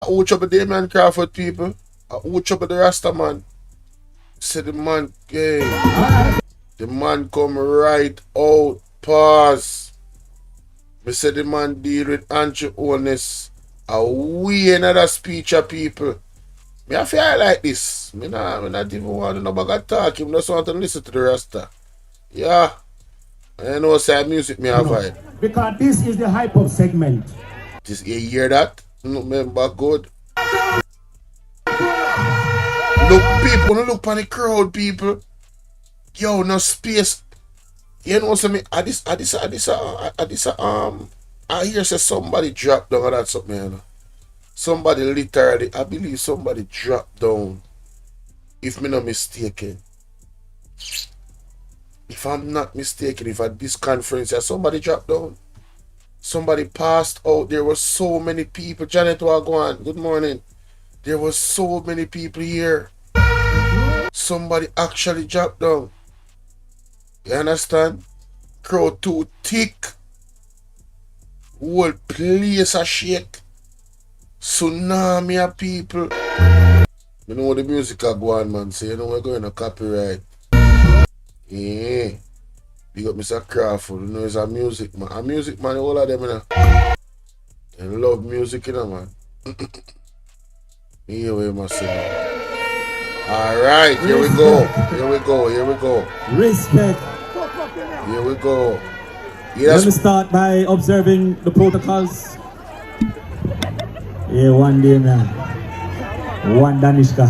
Ouch up the Damian Crawford people. Ouch up the Rasta man. Say the man, hey. The man come right out. Pause. Me say the man deal with Holness. We another speech of people. Me I feel like this. Me not even want to know about talk. Me just want to listen to the Rasta. Yeah. I know say music me avoid. Because this is the hype-up segment. This, you hear that? No remember good. Look people, no look on the crowd people. Yo, no space. You know what I mean? I hear say somebody dropped down or that something, you know. Somebody literally, I believe somebody dropped down. If me not mistaken. If I'm not mistaken, if at this conference somebody dropped down. Somebody passed out. There were so many people. Janet Wagwan, good morning. There were so many people here. Somebody actually dropped down. You understand? Crowd too thick. Whole place a shake. Tsunami of people. You know what the music a go on, man. So you know we're going to copyright. Yeah. Big up Mr. Crawford. You know he's a music man. A music man, all of them, you know. They love music, you know, man. Here we must say. Alright, here we go. Here we go. Here we go. Respect. Here we go. Let me start by observing the protocols. Yeah, one Damian, one Danishka.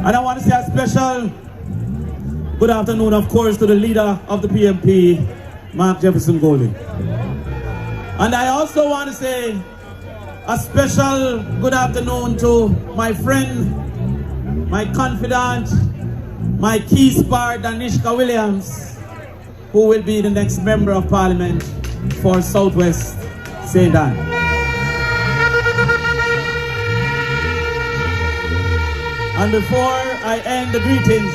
And I want to say a special good afternoon, of course, to the leader of the PMP, Mark Jefferson Golding. And I also want to say a special good afternoon to my friend, my confidant, my key spar, Danishka Williams, who will be the next member of parliament for Southwest St. Anne. And before I end the greetings,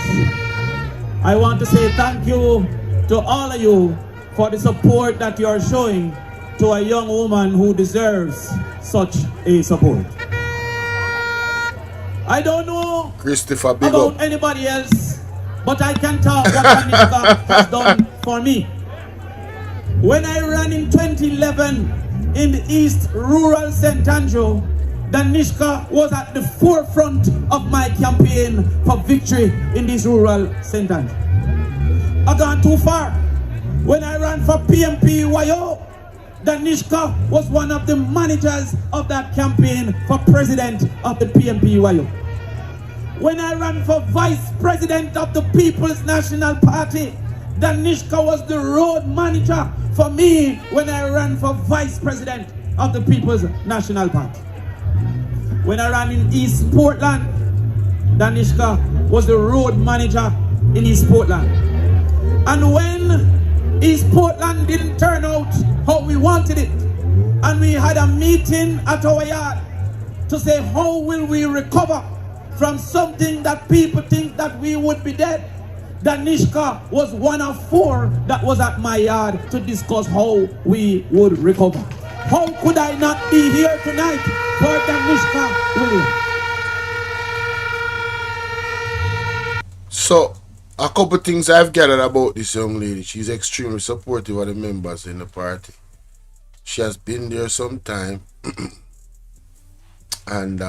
I want to say thank you to all of you for the support that you are showing to a young woman who deserves such a support. I don't know Christopher, about anybody else, but I can talk what Danishka has done for me. When I ran in 2011 in the East Rural St. Andrew, Danishka was at the forefront of my campaign for victory in this rural St. Andrew. I gone too far. When I ran for PMP Wayo, Danishka was one of the managers of that campaign for president of the PMP Wayo. When I ran for vice president of the People's National Party, Danishka was the road manager for me when I ran for vice president of the People's National Party. When I ran in East Portland, Danishka was the road manager in East Portland. And when East Portland didn't turn out how we wanted it, and we had a meeting at our yard to say how will we recover from something that people think that we would be dead, Danishka was one of 4 that was at my yard to discuss how we would recover. How could I not be here tonight for Danishka Williams? So, a couple things I've gathered about this young lady. She's extremely supportive of the members in the party. She has been there some time. And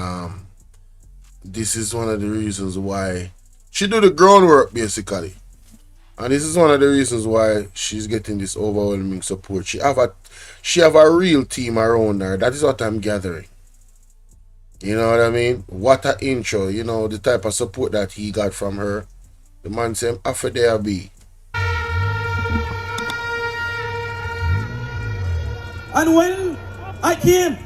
this is one of the reasons why she do the groundwork, basically. And this is one of the reasons why she's getting this overwhelming support. She have a real team around her. That is what I'm gathering. You know what I mean? What an intro. You know, the type of support that he got from her. The man said, after there be. And when I came,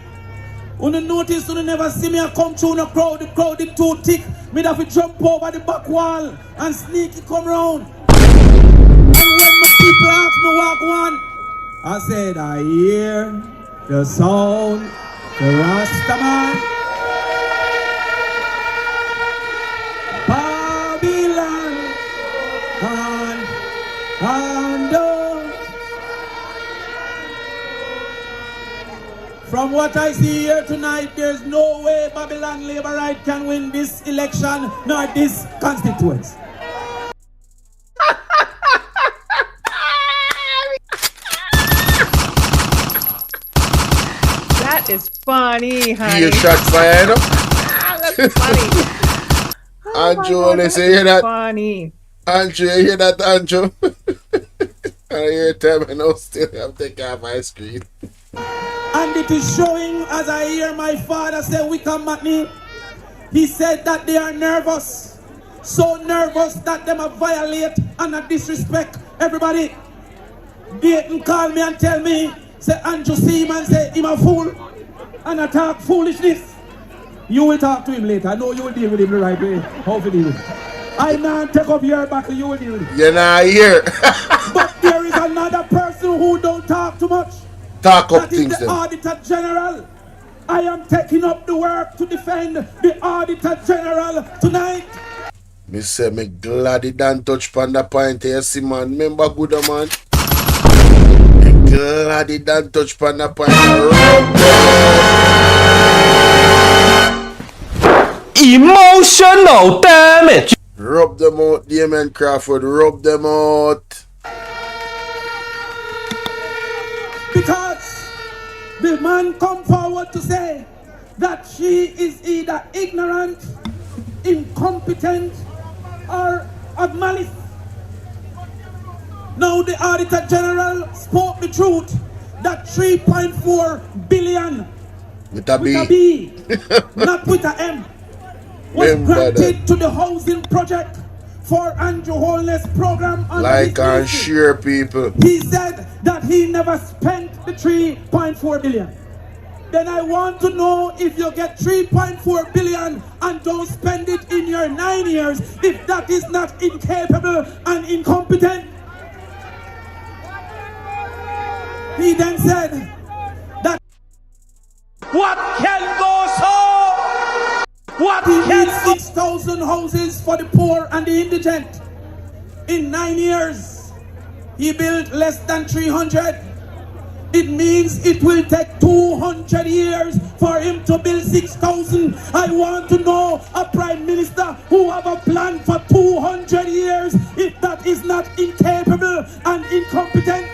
when you notice, when you never see me, I come through the crowd is too thick. Me have to jump over the back wall and sneaky come round. And when the people ask me walk one, I said, I hear the sound, the Rastaman. Babylon, and From what I see here tonight, there's no way Babylon Labour Right can win this election nor this constituency. That is funny, honey. You shot fired. That's funny. Andrew, they say, hear that? Funny. Andrew, you hear that, Andrew? I hear time and now still have to take off my screen. And it is showing as I hear my father say, we come at me. He said that they are nervous. So nervous that they might violate and disrespect everybody. Dayton call me and tell me, say Andrew Seaman say him a fool and attack foolishness. You will talk to him later. I know you will deal with him the right way. How to deal with him. I now take up your battle, you will deal with him. You're not here. But there is another person who don't talk too much. Talk up that is things the then. Auditor General. I am taking up the work to defend the Auditor General tonight. Me say me glad he done touch pan the point here, see man. Remember good man. Me glad he done touch pan the point. Emotional damage. Rub them out, Damian Crawford. Rub them out. Because the man come forward to say that she is either ignorant, incompetent, or of malice. Now the Auditor General spoke the truth that 3.4 billion With a with a B. B, not with a M, was Remember granted that. to the housing project for Andrew Holness program under Like his and ministry. share people. He said that he never spent the 3.4 billion. Then I want to know if you get 3.4 billion and don't spend it in your 9 years, if that is not incapable and incompetent. He then said that What can go so? What he can needs 6,000 houses for the poor and the indigent. In 9 years, he built less than 300. It means it will take 200 years for him to build 6,000. I want to know a prime minister who have a plan for 200 years, if that is not incapable and incompetent.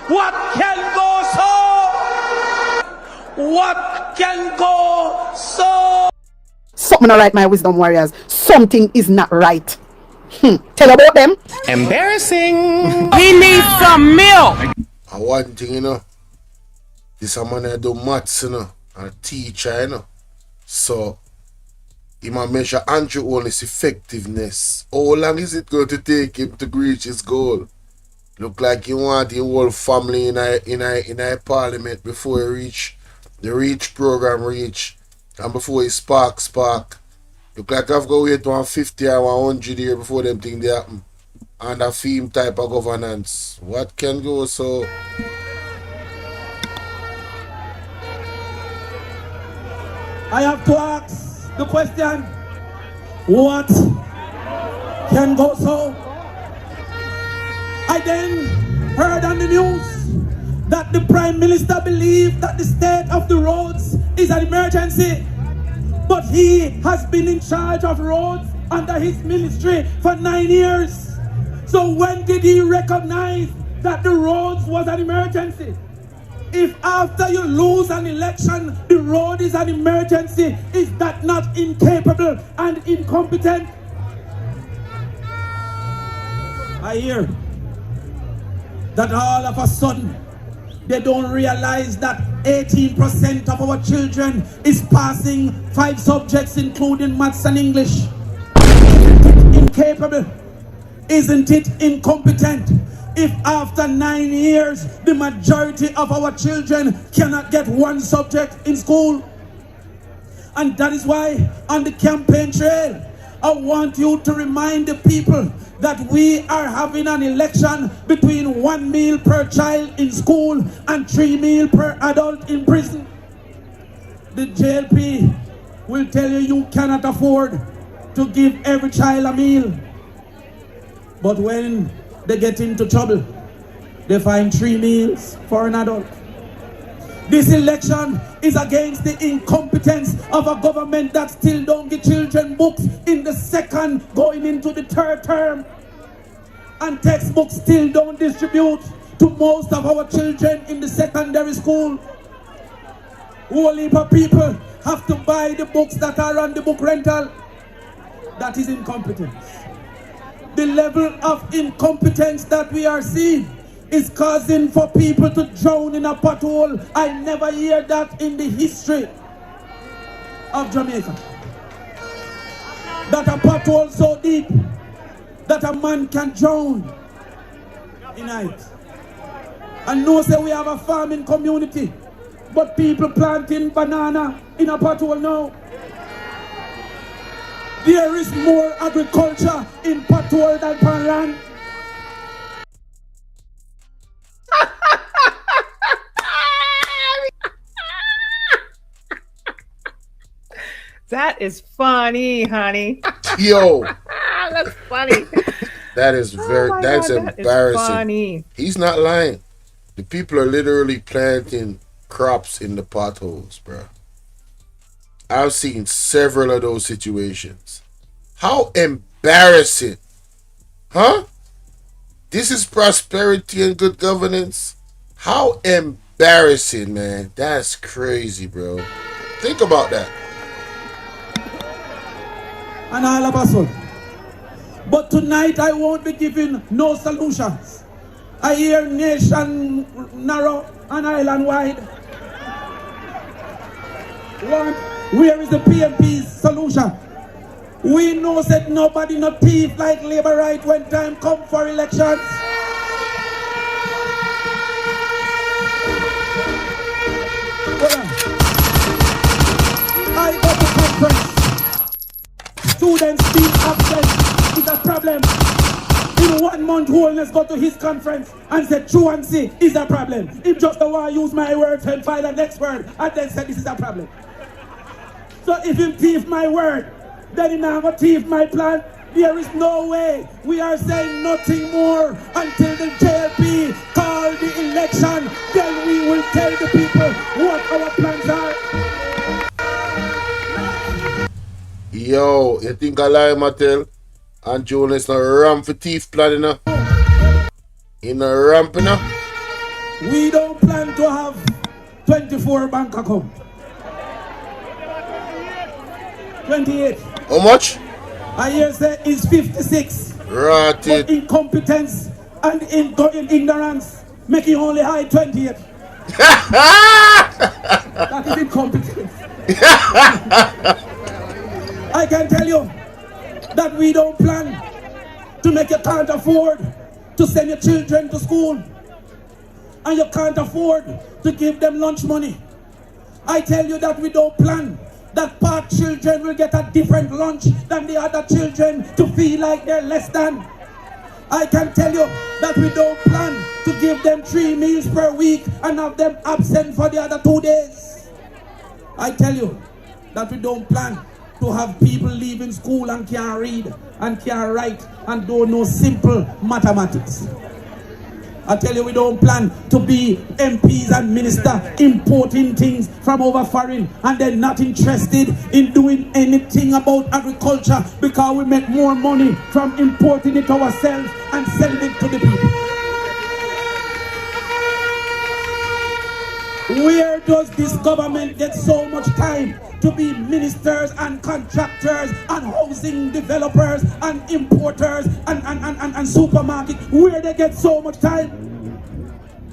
What can go so? What can go so? Something not right, my wisdom warriors. Something is not right. Tell about them. Embarrassing. We need some milk. And one thing, you know, this a man that do maths, you know, and a teacher, you know. So, he might measure Andrew Holness' effectiveness. How long is it going to take him to reach his goal? Look like he want the whole family in a parliament before he reach the reach program reach, and before he spark. Look like I've got to wait 150 or 100 years before them things they happen. And a theme type of governance. What can go so? I have to ask the question, what can go so? I then heard on the news that the Prime Minister believed that the state of the roads is an emergency, but he has been in charge of roads under his ministry for 9 years. So when did he recognize that the roads was an emergency? If after you lose an election, the road is an emergency, is that not incapable and incompetent? I hear that all of a sudden, they don't realize that 18% of our children is passing 5 subjects, including maths and English. Isn't it incapable? Isn't it incompetent? If after 9 years, the majority of our children cannot get 1 subject in school. And that is why on the campaign trail, I want you to remind the people that we are having an election between 1 meal per child in school and 3 meals per adult in prison. The JLP will tell you you cannot afford to give every child a meal. But when they get into trouble, they find 3 meals for an adult. This election is against the incompetence of a government that still don't give children books in the second going into the third term. And textbooks still don't distribute to most of our children in the secondary school. Whole heap of people have to buy the books that are on the book rental. That is incompetence. The level of incompetence that we are seeing is causing for people to drown in a pothole. I never hear that in the history of Jamaica. That a pothole so deep that a man can drown in it. And no say we have a farming community, but people planting banana in a pothole now. There is more agriculture in pothole than pan land. That is funny, honey. Yo, That's funny. that is very, Oh my that's God, that is embarrassing. funny. He's not lying. The people are literally planting crops in the potholes, bro. I've seen several of those situations. How embarrassing. Huh? This is prosperity and good governance. How embarrassing, man. That's crazy, bro. Think about that. And all of us will. But tonight I won't be giving no solutions. I hear nation narrow and island wide. Where is the PMP's solution? We know that nobody not thief like labor right when time come for elections. Hold on. I go to conference. Students being absent is a problem. In 1 month, Holness go to his conference and said truancy is a problem. If just the one use my words and find the next word and then said this is a problem. So if him thief my word, then he now go thief my plan. There is no way. We are saying nothing more until the JLP call the election. Then we will tell the people what our plans are. Yo, you think I lie, Mattel? And Jonas not ramp for thief plan, you know? In a ramp, you know? We don't plan to have 24 bank account. 28. How much? I hear say is 56. Right But it. incompetence and in ignorance make it only high 28. That is incompetence. I can tell you that we don't plan to make you can't afford to send your children to school. And you can't afford to give them lunch money. I tell you that we don't plan that part children will get a different lunch than the other children to feel like they're less than. I can tell you that we don't plan to give them 3 meals per week and have them absent for the other 2 days. I tell you that we don't plan to have people leaving school and can't read and can't write and don't know simple mathematics. I tell you, we don't plan to be MPs and ministers importing things from over foreign and then not interested in doing anything about agriculture because we make more money from importing it ourselves and selling it to the people. Where does this government get so much time to be ministers and contractors and housing developers and importers and supermarkets? Where they get so much time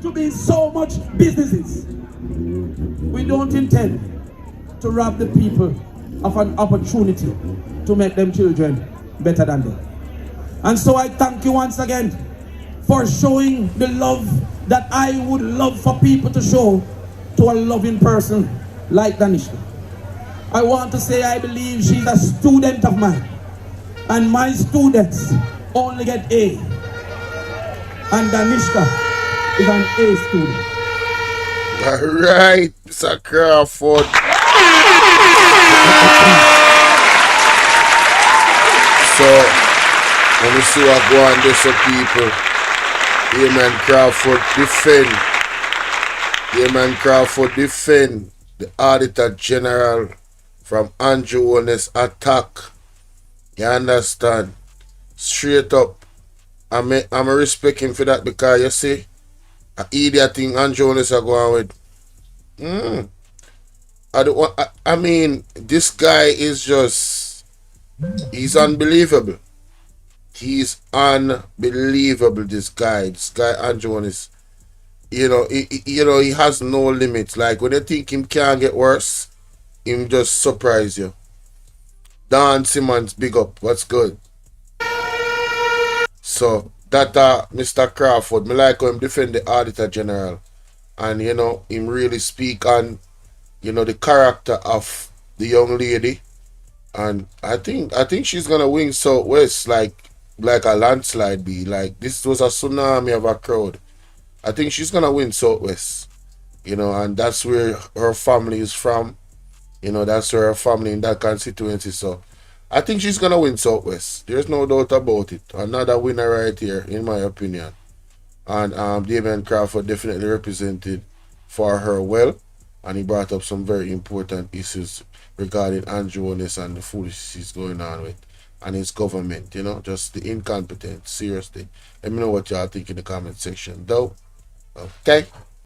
to be so much businesses? We don't intend to rob the people of an opportunity to make them children better than them. And so I thank you once again for showing the love that I would love for people to show to a loving person like Danishka. I want to say I believe she's a student of mine, and my students only get A, and Danishka is an A student. Alright, Mr. Crawford. So, let me see what go on this, people. Amen, Crawford defend Damian Crawford defend the Auditor General from Holness attack. You understand? Straight up. I'm respect him for that because you see, an idiot thing Holness are going with. I mean, this guy is just, he's unbelievable. He's unbelievable, this guy. This guy, Holness. He has no limits. Like, when you think him can't get worse, him just surprise you. Don Simmons, big up. What's good? So, that Mr. Crawford, me like how him defend the Auditor General. And, him really speak on, the character of the young lady. And I think she's gonna win Southwest like a landslide be. Like, this was a tsunami of a crowd. I think she's gonna win Southwest. And that's where her family is from. That's where her family in that constituency. So I think she's gonna win Southwest. There's no doubt about it. Another winner right here, in my opinion. And Damian Crawford definitely represented for her well. And he brought up some very important issues regarding Holness and the foolishness he's going on with. And his government, just the incompetence. Seriously. Let me know what y'all think in the comment section, though. Okay?